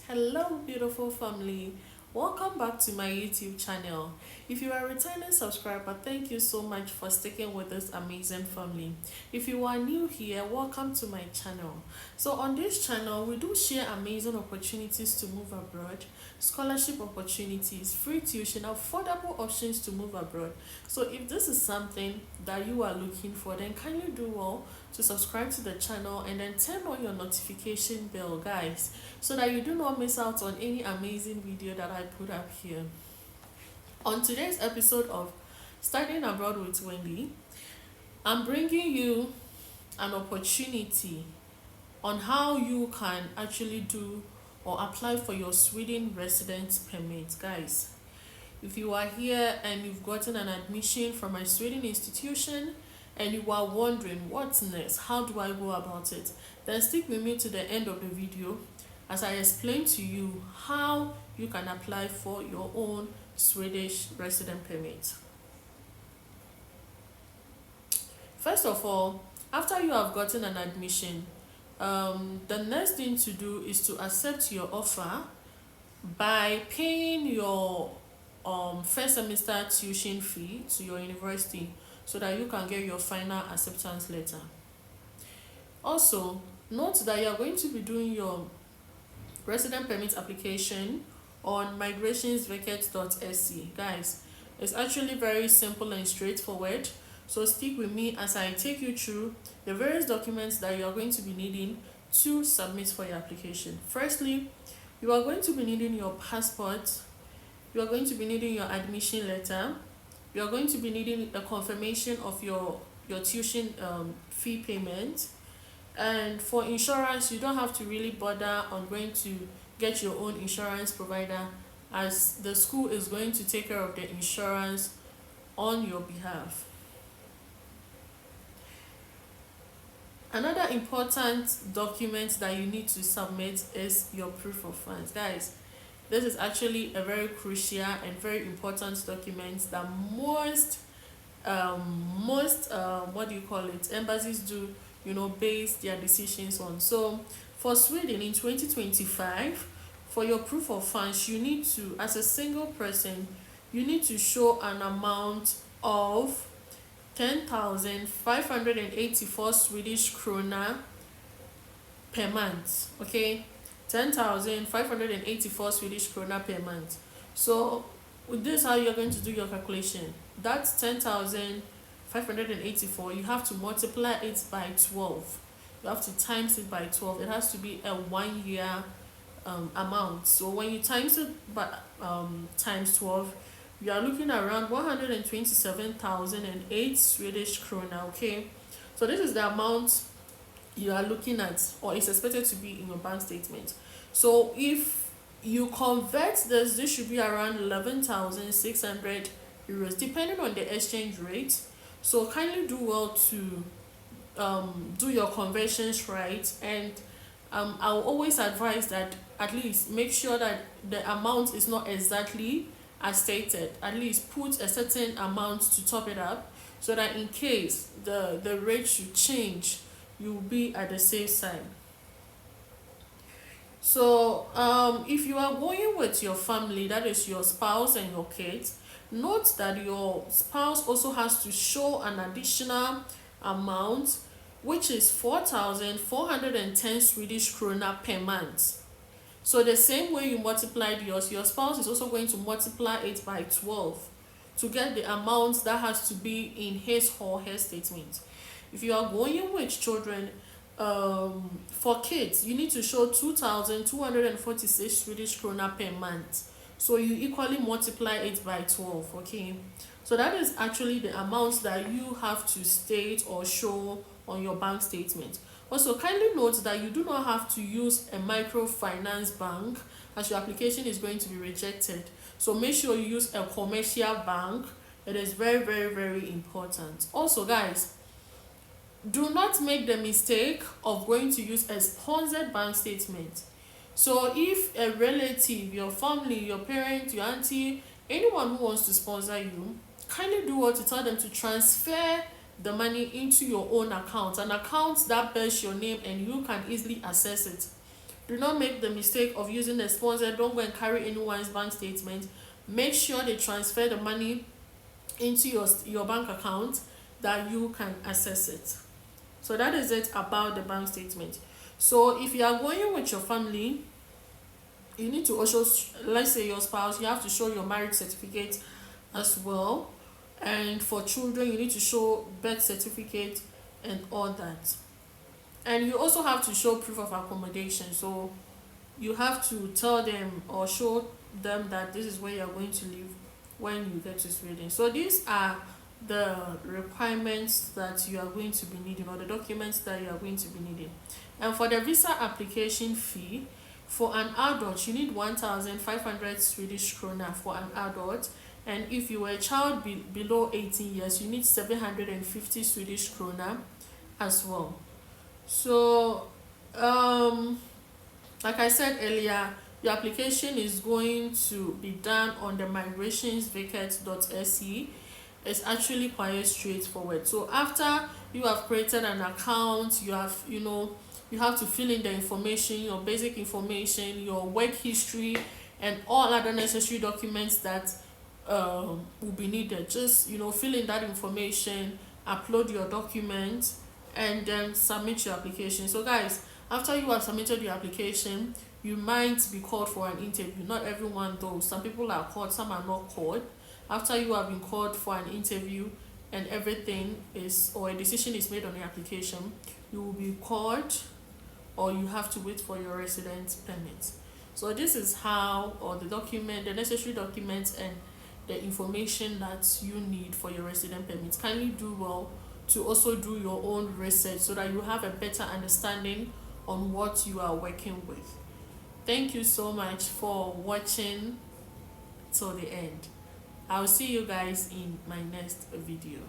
Hello, beautiful family. Welcome back to my YouTube channel. If you are a returning subscriber, thank you so much for sticking with this amazing family. If you are new here, welcome to my channel. So on this channel, we do share amazing opportunities to move abroad, scholarship opportunities, free tuition, affordable options to move abroad. So if this is something that you are looking for, then kindly do well to subscribe to the channel and then turn on your notification bell, guys, so that you do not miss out on any amazing video that I put up here. On today's episode of Studying Abroad with Wendy, I'm bringing you an opportunity on how you can actually do or apply for your Sweden residence permit. Guys, if you are here and you've gotten an admission from a Sweden institution and you are wondering what's next, how do I go about it, then stick with me to the end of the video as I explain to you how you can apply for your own Swedish resident permit. First of all, after you have gotten an admission, the next thing to do is to accept your offer by paying your first semester tuition fee to your university so that you can get your final acceptance letter. Also, note that you are going to be doing your resident permit application on migrationsvacate.sc. Guys, it's actually very simple and straightforward, so stick with me as I take you through the various documents that you are going to be needing to submit for your application. Firstly, you are going to be needing your passport, you are going to be needing your admission letter, you are going to be needing a confirmation of your tuition fee payment. And for insurance, you don't have to really bother on going to get your own insurance provider, as the school is going to take care of the insurance on your behalf. Another important document that you need to submit is your proof of funds. Guys, this is actually a very crucial and very important document that most embassies do base their decisions on. So for Sweden in 2025, for your proof of funds, you need to, as a single person, you need to show an amount of 10,584 Swedish krona per month. Okay, 10,584 Swedish krona per month. So with this, how you're going to do your calculation, that's 10,584. You have to multiply it by 12. You have to times it by 12. It has to be a 1 year amount. So when you times it by times 12, you are looking around 127,008 Swedish krona. Okay, so this is the amount you are looking at, or is expected to be in your bank statement. So if you convert this should be around 11,600 euros, depending on the exchange rate. So kindly do well to do your conversions right, and I'll always advise that at least make sure that the amount is not exactly as stated. At least put a certain amount to top it up, so that in case the rate should change, you'll be at the safe side. So if you are going with your family, that is your spouse and your kids, note that your spouse also has to show an additional amount, which is 4,410 Swedish krona per month. So the same way you multiplied yours, your spouse is also going to multiply it by 12 to get the amount that has to be in his or her statement. If you are going with children, for kids, you need to show 2,246 Swedish krona per month. So you equally multiply it by 12. Okay, so that is actually the amount that you have to state or show on your bank statement. Also, kindly note that you do not have to use a microfinance bank, as your application is going to be rejected. So make sure you use a commercial bank. It is very, very, very important. Also, guys, do not make the mistake of going to use a sponsored bank statement. So if a relative, your family, your parent, your auntie, anyone who wants to sponsor you, kindly do what to tell them to transfer the money into your own account, an account that bears your name and you can easily access it Do not make the mistake of using a sponsor. Don't go and carry anyone's bank statement. Make sure they transfer the money into your bank account that you can access it. So that is it about the bank statement. So if you are going with your family, you need to also, let's say your spouse, you have to show your marriage certificate as well. And for children, you need to show birth certificate and all that. And you also have to show proof of accommodation. So you have to tell them or show them that this is where you're going to live when you get to Sweden. So these are the requirements that you are going to be needing, or the documents that you are going to be needing. And for the visa application fee, for an adult you need 1,500 Swedish krona for an adult, and if you were a child below 18 years, you need 750 Swedish krona as well. So like I said earlier, your application is going to be done on the migrationsvacate.se. It's actually quite straightforward. So after you have created an account, you have you have to fill in the information, your basic information, your work history, and all other necessary documents that will be needed. Just fill in that information, upload your document, and then submit your application. So guys, after you have submitted your application, you might be called for an interview. Not everyone though. Some people are called, some are not called. After you have been called for an interview and everything is, or a decision is made on the application, you will be called, or you have to wait for your residence permit. So this is how, or the necessary documents and the information that you need for your resident permit. Kindly do well to also do your own research so that you have a better understanding on what you are working with. Thank you so much for watching till the end. I'll see you guys in my next video.